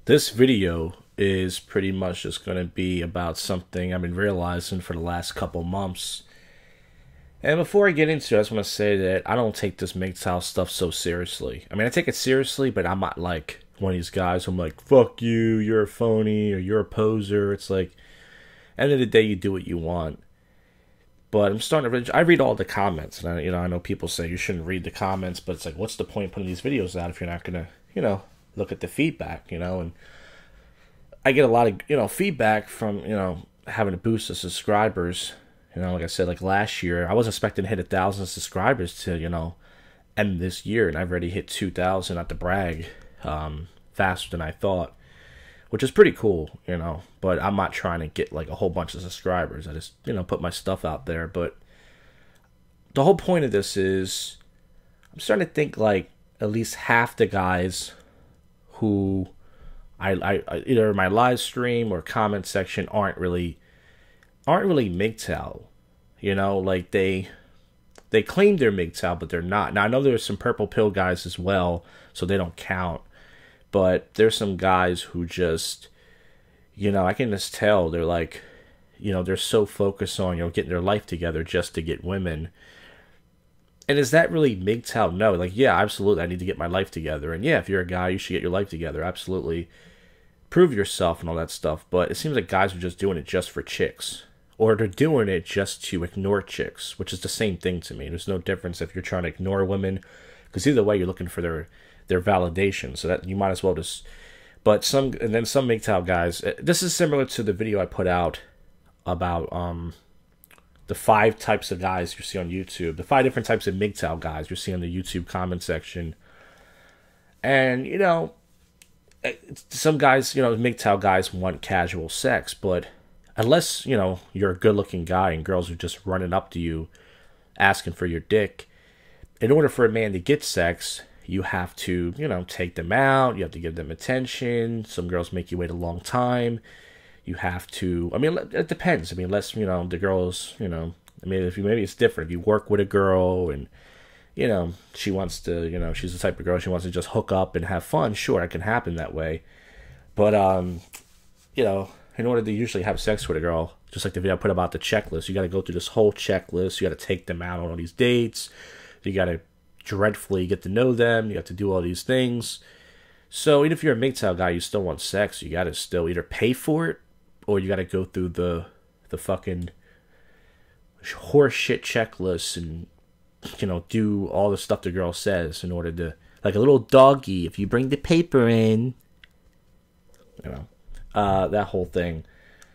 This video is pretty much just going to be about something I've been realizing for the last couple months. And before I get into it, I just want to say that I don't take this MGTOW stuff so seriously. I mean, I take it seriously, but I'm not like one of these guys who I'm like, fuck you, you're a phony, or you're a poser. It's like, end of the day, you do what you want. But I'm starting to, I read all the comments, and I know people say you shouldn't read the comments, but it's like, what's the point putting these videos out if you're not going to, look at the feedback, and I get a lot of, feedback from, having to boost the subscribers. Like I said, like last year, I wasn't expecting to hit 1,000 subscribers to, end this year, and I've already hit 2,000, not to brag, faster than I thought, which is pretty cool, but I'm not trying to get like a whole bunch of subscribers. I just, put my stuff out there. But the whole point of this is I'm starting to think like at least half the guys who I either my live stream or comment section aren't really MGTOW. Like they claim they're MGTOW, but they're not. Now I know there's some purple pill guys as well, so they don't count. But there's some guys who just, I can just tell they're like, they're so focused on, getting their life together just to get women. And is that really MGTOW? No. Like, yeah, absolutely, I need to get my life together. And yeah, if you're a guy, you should get your life together. Absolutely. Prove yourself and all that stuff. But it seems like guys are just doing it just for chicks. Or they're doing it just to ignore chicks, which is the same thing to me. There's no difference if you're trying to ignore women, because either way, you're looking for their validation. So that you might as well just... But some MGTOW guys... This is similar to the video I put out about... the 5 types of guys you see on YouTube. The 5 different types of MGTOW guys you see in the YouTube comment section. And, some guys, MGTOW guys want casual sex. But unless, you're a good-looking guy and girls are just running up to you asking for your dick, in order for a man to get sex, you have to, take them out. You have to give them attention. Some girls make you wait a long time. You have to, it depends. Unless, the girls, if maybe it's different. If you work with a girl and, she wants to, she's the type of girl, she wants to just hook up and have fun, sure, it can happen that way. But, in order to usually have sex with a girl, just like the video I put about the checklist, you got to go through this whole checklist. You got to take them out on all these dates. You got to dreadfully get to know them. You have to do all these things. So even if you're a MGTOW guy, you still want sex, you got to still either pay for it, or you got to go through the fucking horse shit checklist and, do all the stuff the girl says in order to, like a little doggy, if you bring the paper in, that whole thing.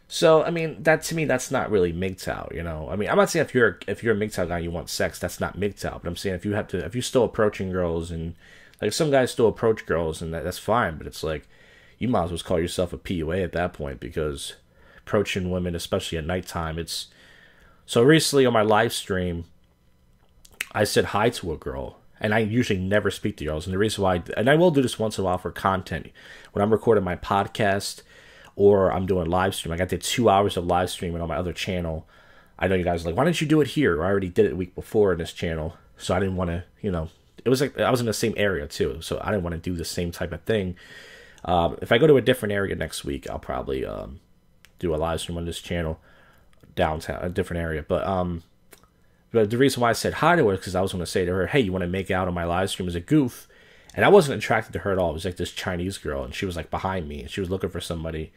So, that to me, that's not really MGTOW, I'm not saying if you're a MGTOW guy and you want sex, that's not MGTOW, but I'm saying if you're still approaching girls, and like some guys still approach girls, and that's fine, but it's like, you might as well call yourself a PUA at that point, because approaching women, especially at nighttime, it's... So recently on my live stream, I said hi to a girl, and I usually never speak to girls, and the reason why... And I will do this once in a while for content. When I'm recording my podcast, or I'm doing live stream, I did 2 hours of live streaming on my other channel. I know you guys are like, why didn't you do it here? I already did it a week before in this channel, so I didn't want to, It was like, I was in the same area too, so I didn't want to do the same type of thing. If I go to a different area next week, I'll probably do a live stream on this channel downtown, a different area. But the reason why I said hi to her is because I was going to say to her, hey, you want to make out on my live stream as a goof? And I wasn't attracted to her at all. It was like this Chinese girl, and she was like behind me, and she was looking for somebody.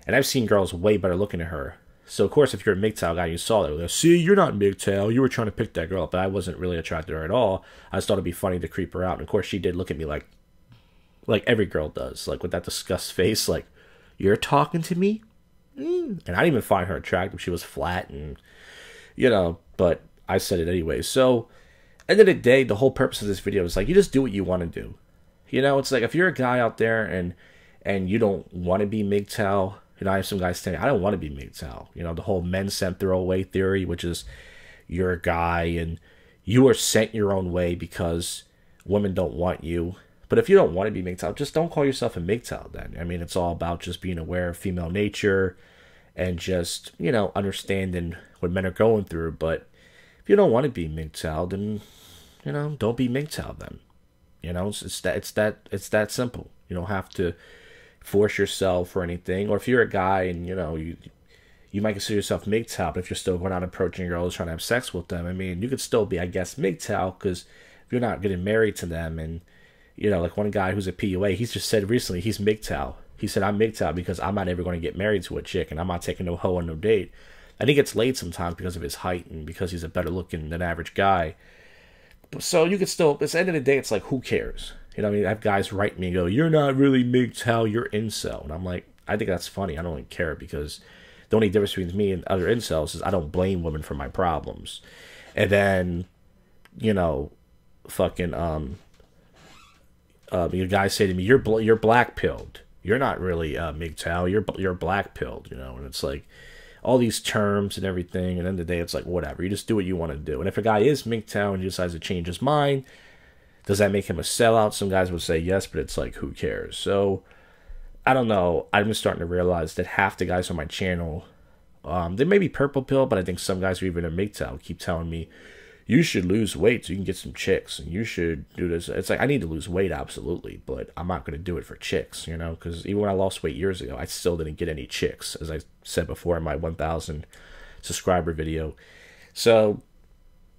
And I've seen girls way better looking than her. So of course, if you're a MGTOW guy, you saw that. Like, see, you're not MGTOW. You were trying to pick that girl up, but I wasn't really attracted to her at all. I just thought it'd be funny to creep her out. And of course, she did look at me like every girl does, like with that disgust face, like, you're talking to me? And I didn't even find her attractive. She was flat, and but I said it anyway. So end of the day, the whole purpose of this video is like, you just do what you want to do. It's like, if you're a guy out there and you don't want to be MGTOW, I have some guys saying, I don't want to be MGTOW. The whole men sent their own way theory, which is you're a guy and you are sent your own way because women don't want you. But if you don't want to be MGTOW, just don't call yourself a MGTOW then. It's all about just being aware of female nature and just, understanding what men are going through. But if you don't want to be MGTOW, then, don't be MGTOW then. It's that simple. You don't have to force yourself or anything. Or if you're a guy and, you know, you might consider yourself MGTOW, but if you're still going out approaching girls trying to have sex with them, I mean, you could still be, I guess, MGTOW, because if you're not getting married to them, and, you know, like one guy who's a PUA, he's just said recently he's MGTOW. He said, I'm MGTOW because I'm not ever going to get married to a chick, and I'm not taking no hoe on no date. And he gets laid sometimes because of his height and because he's a better looking than average guy. So you could still, at the end of the day, it's like, who cares? You know what I mean? I have guys write me and go, you're not really MGTOW, you're incel. And I'm like, I think that's funny. I don't really care, because the only difference between me and other incels is I don't blame women for my problems. And then, you know, fucking, your guys say to me, you're blackpilled. You're not really MGTOW, you're blackpilled, you know? And it's like, all these terms and everything, and at the end of the day, it's like, whatever, you just do what you want to do. And if a guy is MGTOW and he decides to change his mind, does that make him a sellout? Some guys would say yes, but it's like, who cares? So, I don't know, I'm just starting to realize that half the guys on my channel, they may be purple pill, but I think some guys who even are MGTOW keep telling me, you should lose weight so you can get some chicks, and you should do this. It's like, I need to lose weight, absolutely, but I'm not going to do it for chicks, you know, because even when I lost weight years ago, I still didn't get any chicks, as I said before in my 1,000 subscriber video. So,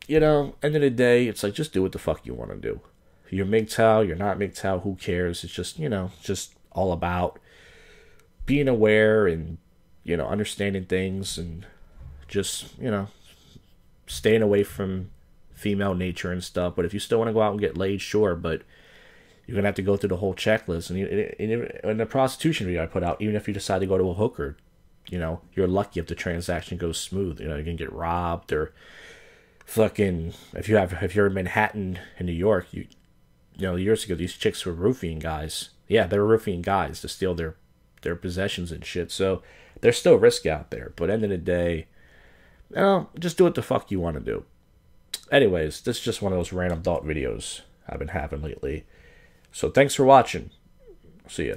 you know, end of the day, it's like, just do what the fuck you want to do. You're MGTOW, you're not MGTOW, who cares? It's just, you know, just all about being aware and, you know, understanding things, and just, you know, staying away from female nature and stuff. But if you still want to go out and get laid, sure, but you're going to have to go through the whole checklist. And in the prostitution video I put out, even if you decide to go to a hooker, you know, you're lucky if the transaction goes smooth. You know, you can get robbed, or fucking, if you're in Manhattan in New York, you know, years ago, these chicks were roofing guys. Yeah, they were roofing guys to steal their possessions and shit. So there's still risk out there. But end of the day, you know, just do what the fuck you want to do. Anyways, this is just one of those random thought videos I've been having lately. So thanks for watching. See ya.